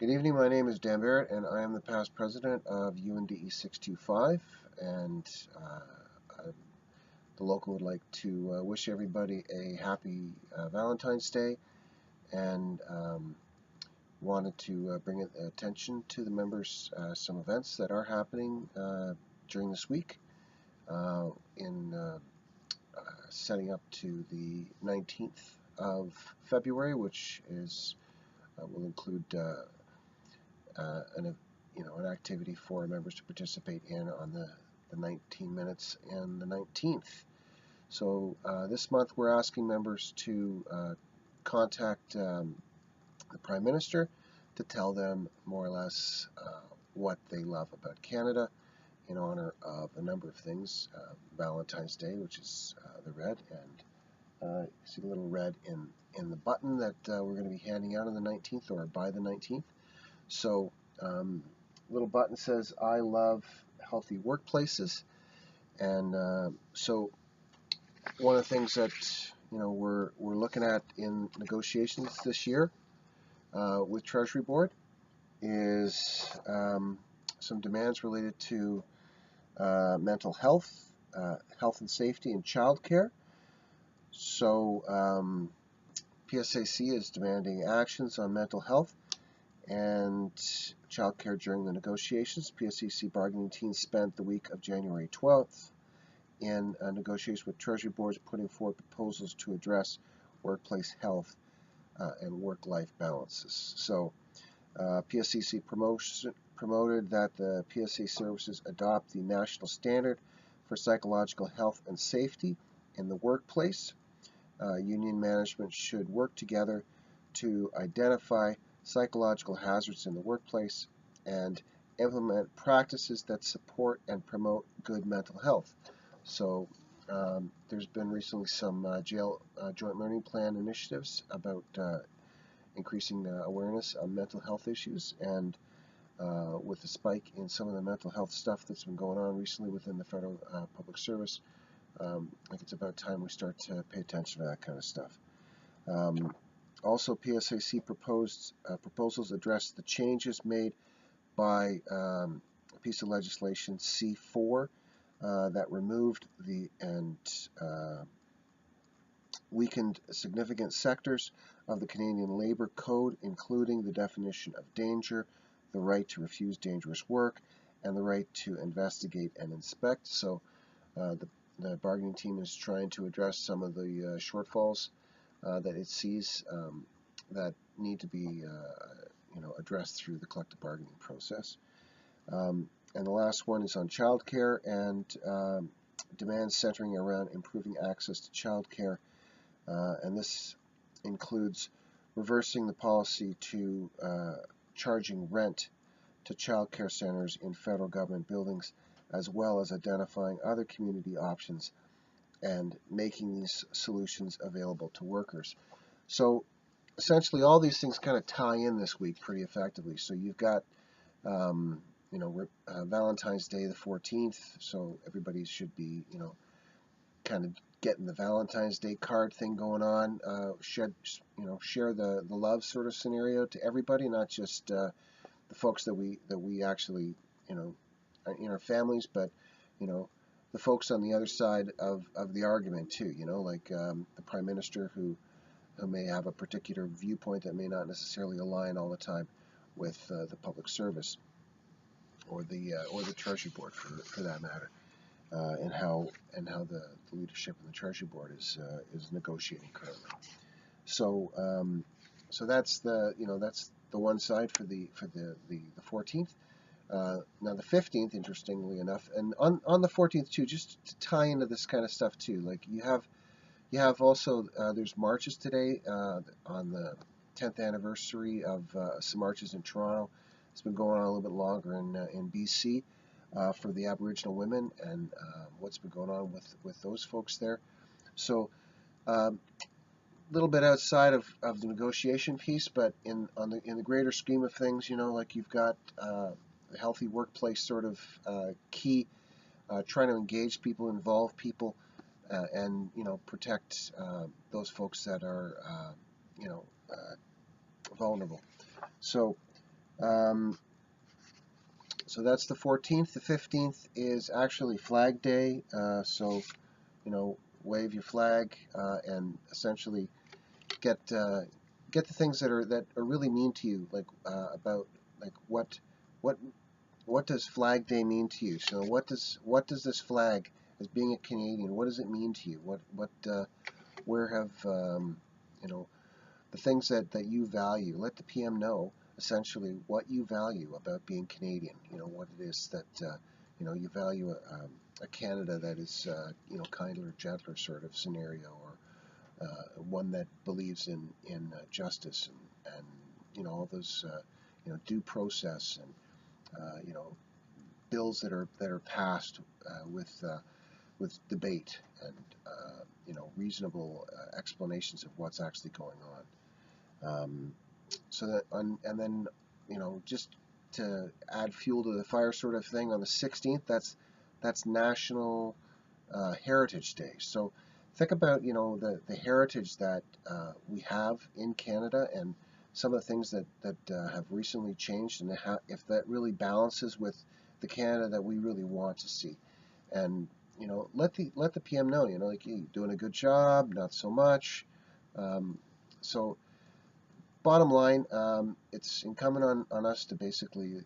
Good evening, my name is Dan Barrett, and I am the past president of UNDE 625, and the local would like to wish everybody a happy Valentine's Day, and wanted to bring attention to the members some events that are happening during this week in setting up to the 19th of February, which is will include an activity for members to participate in on the 19 minutes and the 19th. So this month we're asking members to contact the Prime Minister to tell them more or less what they love about Canada in honor of a number of things. Valentine's Day, which is the red, and you see a little red in the button that we're going to be handing out on the 19th or by the 19th. So little button says I love healthy workplaces, and so one of the things that we're looking at in negotiations this year with Treasury Board is some demands related to mental health, health and safety, and childcare. So PSAC is demanding actions on mental health and childcare during the negotiations. PSAC bargaining team spent the week of January 12th in negotiations with Treasury boards, putting forward proposals to address workplace health and work-life balances. So PSAC promoted that the PSA services adopt the national standard for psychological health and safety in the workplace. Union management should work together to identify psychological hazards in the workplace and implement practices that support and promote good mental health. So there's been recently some jail joint learning plan initiatives about increasing awareness on mental health issues, and with the spike in some of the mental health stuff that's been going on recently within the federal public service, I think it's about time we start to pay attention to that kind of stuff. Also, PSAC proposals address the changes made by a piece of legislation C4 that removed and weakened significant sectors of the Canadian Labour Code, including the definition of danger, the right to refuse dangerous work, and the right to investigate and inspect. So the bargaining team is trying to address some of the shortfalls that it sees that need to be addressed through the collective bargaining process. And the last one is on childcare and demands centering around improving access to childcare, and this includes reversing the policy to charging rent to childcare centers in federal government buildings, as well as identifying other community options and making these solutions available to workers. So essentially all these things kind of tie in this week pretty effectively. So you've got Valentine's Day the 14th, so everybody should be kind of getting the Valentine's Day card thing going on, share the love sort of scenario to everybody, not just the folks that we actually are in our families, but the folks on the other side of the argument too, like the Prime Minister who may have a particular viewpoint that may not necessarily align all the time with the public service or the Treasury Board for that matter, and how the leadership in the Treasury Board is negotiating currently. So so that's the one side for the 14th. Now the 15th, interestingly enough, and on the 14th too, just to tie into this kind of stuff too, like you have also there's marches today on the 10th anniversary of some marches in Toronto. It's been going on a little bit longer in BC for the Aboriginal women and what's been going on with those folks there. So a little bit outside of the negotiation piece, but in the greater scheme of things, like you've got the healthy workplace sort of key, trying to engage people, involve people, and protect those folks that are vulnerable. So So that's the 14th. The 15th is actually Flag Day. So, wave your flag and essentially get get the things that are really mean to you, like about like what does Flag Day mean to you? So what does this flag, as being a Canadian, what does it mean to you? Where have the things that you value? Let the PM know essentially what you value about being Canadian. What it is that you value a Canada that is kinder, gentler sort of scenario, or one that believes in justice and all those due process and bills that are passed with debate and reasonable explanations of what's actually going on. So that and then just to add fuel to the fire sort of thing, on the 16th, that's National Heritage Day. So think about the heritage that we have in Canada and some of the things that have recently changed, and if that really balances with the Canada that we really want to see. And let the PM know, like, hey, doing a good job, not so much. So bottom line, it's incumbent on us to basically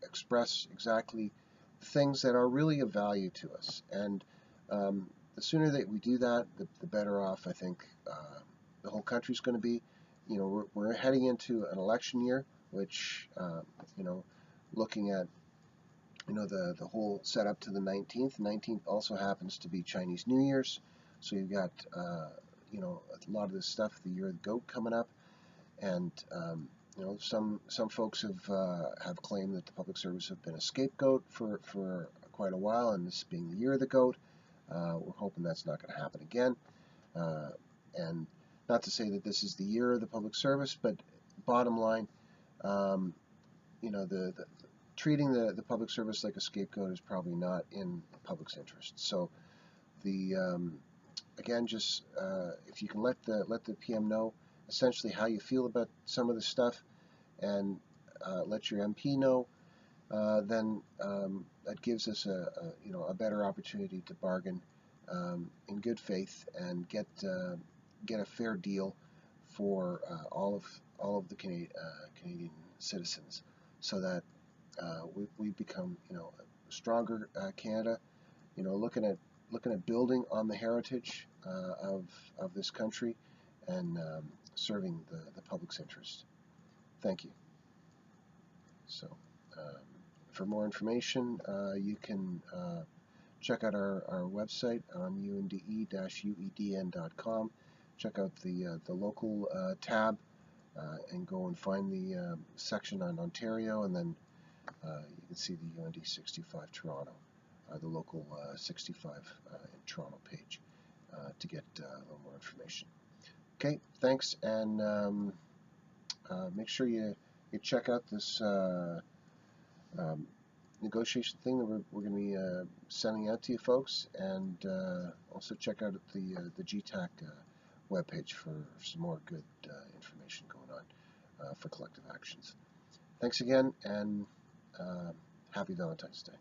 express exactly things that are really of value to us. And the sooner that we do that, the better off I think the whole country's going to be. We're heading into an election year, which looking at the whole setup to the 19th. 19th also happens to be Chinese New Year's, so you've got a lot of this stuff, the Year of the Goat, coming up. And some folks have claimed that the public service have been a scapegoat for quite a while, and this being the Year of the Goat, we're hoping that's not going to happen again. And not to say that this is the year of the public service, but bottom line, treating the public service like a scapegoat is probably not in the public's interest. So again, just if you can let the PM know essentially how you feel about some of the stuff, and let your MP know, then that gives us a better opportunity to bargain in good faith and get a fair deal for all of the Canadian citizens, so that we become a stronger Canada. Looking at building on the heritage of this country and serving the public's interest. Thank you. So for more information, you can check out our website on unde-uedn.com. Check out the local tab and go and find the section on Ontario, and then you can see the UND 65 Toronto, the local 65 in Toronto page, to get a little more information. Okay, thanks, and make sure you check out this negotiation thing that we're going to be sending out to you folks, and also check out the GTAC webpage for some more good information going on for collective actions. Thanks again, and happy Valentine's Day.